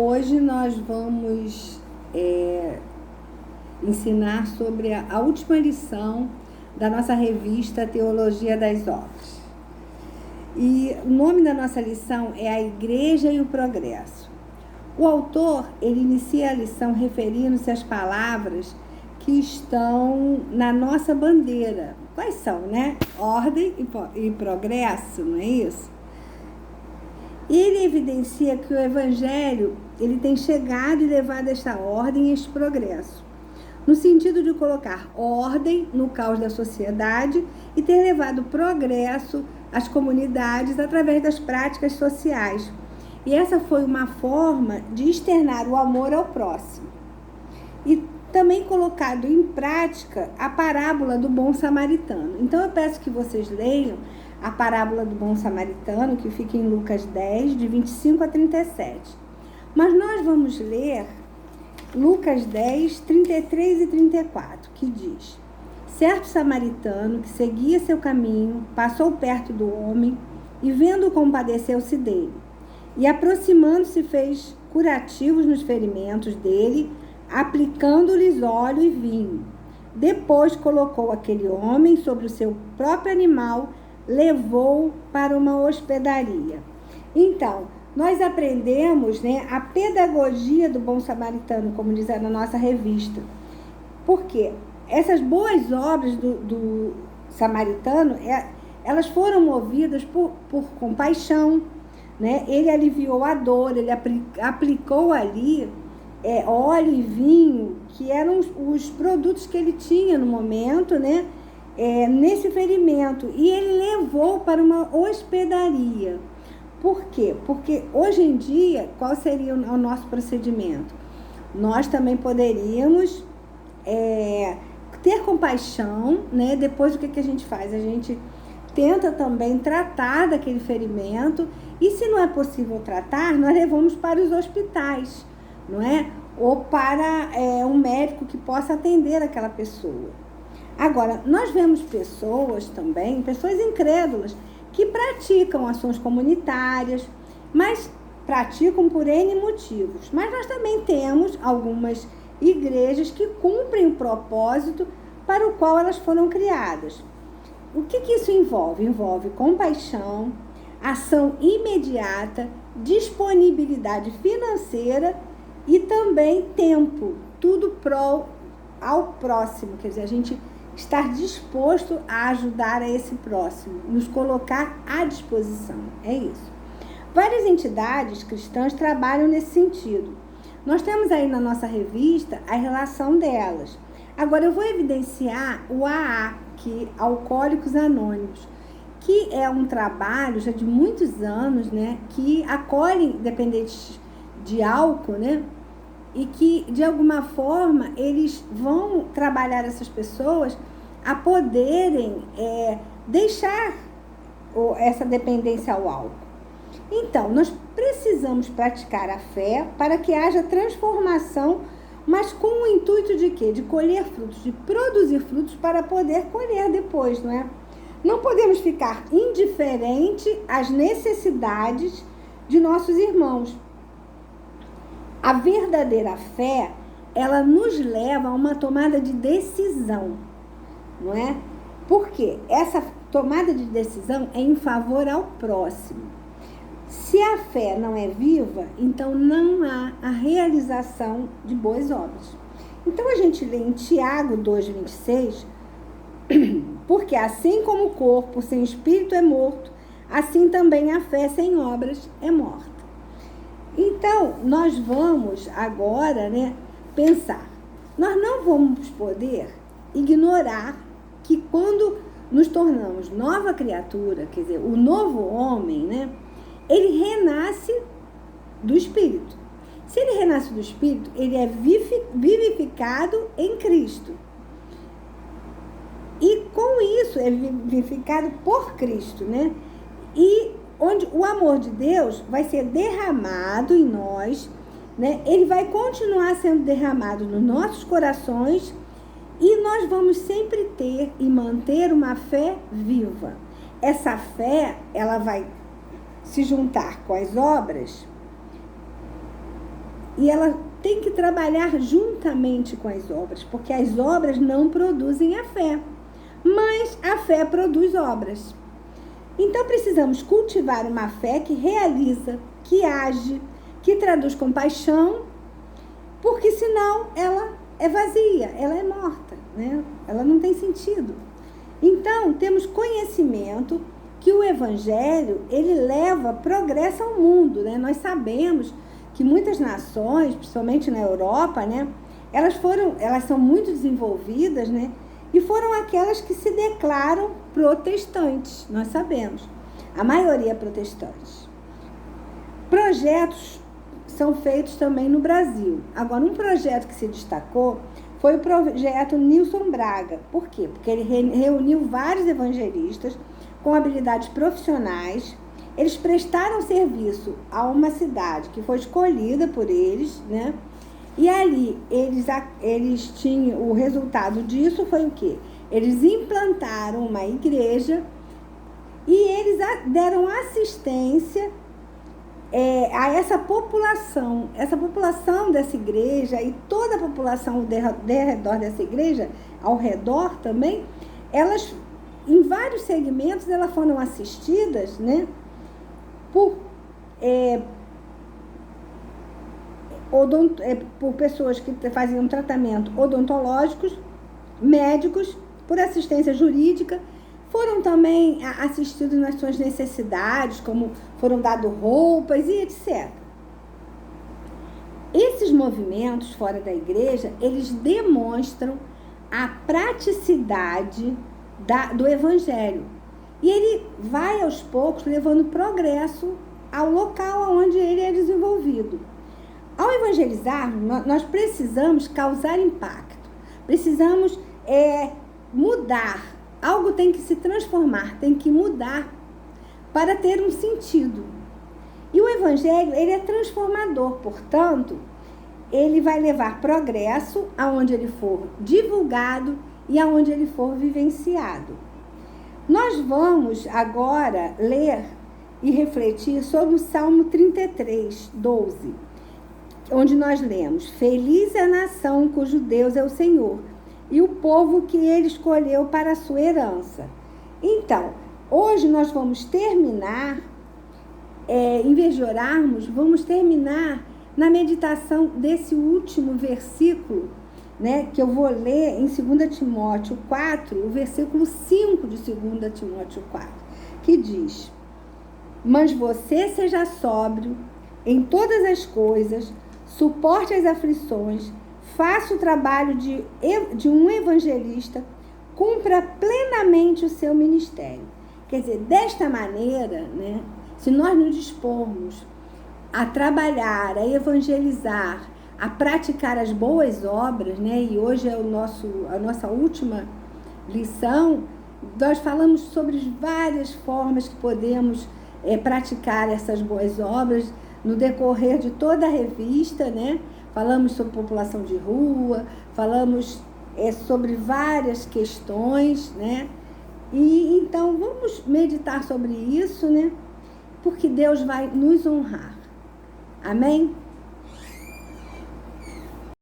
Hoje nós vamos ensinar sobre a última lição da nossa revista Teologia das Obras. E o nome da nossa lição é A Igreja e o Progresso. O autor, ele inicia a lição referindo-se às palavras que estão na nossa bandeira. Quais são, né? Ordem e progresso, não é isso? E ele evidencia que o Evangelho ele tem chegado e levado esta ordem e este progresso, no sentido de colocar ordem no caos da sociedade e ter levado progresso às comunidades através das práticas sociais. E essa foi uma forma de externar o amor ao próximo. E também colocado em prática a parábola do bom samaritano. Então eu peço que vocês leiam a parábola do bom samaritano, que fica em Lucas 10, de 25 a 37. Mas nós vamos ler Lucas 10, 33 e 34, que diz: Certo samaritano que seguia seu caminho, passou perto do homem e, vendo-o, compadeceu-se dele. E, aproximando-se, fez curativos nos ferimentos dele, aplicando-lhes óleo e vinho. Depois colocou aquele homem sobre o seu próprio animal, levou para uma hospedaria. Então, nós aprendemos, né, a pedagogia do bom samaritano, como diz na nossa revista. Porque essas boas obras do samaritano, elas foram movidas por compaixão, né? Ele aliviou a dor, ele aplicou ali óleo e vinho, que eram os produtos que ele tinha no momento, né? Nesse ferimento, e ele levou para uma hospedaria. Por quê? Porque hoje em dia, qual seria o nosso procedimento? Nós também poderíamos ter compaixão, né? Depois o que a gente faz? A gente tenta também tratar daquele ferimento, e se não é possível tratar, nós levamos para os hospitais, não é? Ou para um médico que possa atender aquela pessoa. Agora, nós vemos pessoas também, pessoas incrédulas, que praticam ações comunitárias, mas praticam por N motivos. Mas nós também temos algumas igrejas que cumprem o propósito para o qual elas foram criadas. O que isso envolve? Envolve compaixão, ação imediata, disponibilidade financeira e também tempo, tudo ao próximo, quer dizer, a gente estar disposto a ajudar a esse próximo, nos colocar à disposição, é isso. Várias entidades cristãs trabalham nesse sentido. Nós temos aí na nossa revista a relação delas. Agora eu vou evidenciar o AA, que é Alcoólicos Anônimos, que é um trabalho já de muitos anos, né, que acolhem dependentes de álcool, né, e que, de alguma forma, eles vão trabalhar essas pessoas a poderem deixar essa dependência ao álcool. Então, nós precisamos praticar a fé para que haja transformação, mas com o intuito de quê? De colher frutos, de produzir frutos para poder colher depois, não é? Não podemos ficar indiferente às necessidades de nossos irmãos. A verdadeira fé, ela nos leva a uma tomada de decisão, não é? Porque essa tomada de decisão é em favor ao próximo. Se a fé não é viva, então não há a realização de boas obras. Então a gente lê em Tiago 2,26, porque assim como o corpo sem espírito é morto, assim também a fé sem obras é morta. Então, nós vamos agora, né, pensar. Nós não vamos poder ignorar que quando nos tornamos nova criatura, quer dizer, o novo homem, né, ele renasce do Espírito. Se ele renasce do Espírito, ele é vivificado em Cristo. E com isso é vivificado por Cristo, né? E onde o amor de Deus vai ser derramado em nós, né? Ele vai continuar sendo derramado nos nossos corações, e nós vamos sempre ter e manter uma fé viva. Essa fé, ela vai se juntar com as obras E ela tem que trabalhar juntamente com as obras, porque as obras não produzem a fé, mas a fé produz obras. Então precisamos cultivar uma fé que realiza, que age, que traduz compaixão, porque senão ela é vazia, ela é morta, né? Ela não tem sentido. Então temos conhecimento que o Evangelho, ele leva progresso ao mundo, né? Nós sabemos que muitas nações, principalmente na Europa, né? Elas são muito desenvolvidas, né? E foram aquelas que se declaram protestantes, nós sabemos. A maioria é protestante. Projetos são feitos também no Brasil. Agora, um projeto que se destacou foi o projeto Nilson Braga. Por quê? Porque ele reuniu vários evangelistas com habilidades profissionais. Eles prestaram serviço a uma cidade que foi escolhida por eles, né? E ali, eles tinham, o resultado disso foi o quê? Eles implantaram uma igreja e eles deram assistência a essa população dessa igreja e toda a população ao redor dessa igreja, ao redor também, elas, em vários segmentos, elas foram assistidas, né, por pessoas que faziam tratamento odontológicos, médicos, por assistência jurídica, foram também assistidos nas suas necessidades, como foram dadas roupas e etc. Esses movimentos fora da igreja, eles demonstram a praticidade do Evangelho. E ele vai, aos poucos, levando progresso ao local onde ele é desenvolvido. Ao evangelizar, nós precisamos causar impacto, precisamos mudar. Algo tem que se transformar, tem que mudar para ter um sentido. E o Evangelho, ele é transformador, portanto, ele vai levar progresso aonde ele for divulgado e aonde ele for vivenciado. Nós vamos agora ler e refletir sobre o Salmo 33, 12, onde nós lemos: Feliz é a nação cujo Deus é o Senhor, e o povo que ele escolheu para a sua herança. Então, hoje nós vamos terminar, em vez de orarmos, vamos terminar na meditação desse último versículo, né, que eu vou ler em 2 Timóteo 4, o versículo 5 de 2 Timóteo 4, que diz: Mas você seja sóbrio em todas as coisas, suporte as aflições, faça o trabalho de um evangelista, cumpra plenamente o seu ministério. Quer dizer, desta maneira, né, se nós nos dispormos a trabalhar, a evangelizar, a praticar as boas obras, né, e hoje é a nossa última lição, nós falamos sobre as várias formas que podemos praticar essas boas obras no decorrer de toda a revista, né? Falamos sobre população de rua, falamos sobre várias questões, né? E então vamos meditar sobre isso, né? Porque Deus vai nos honrar. Amém?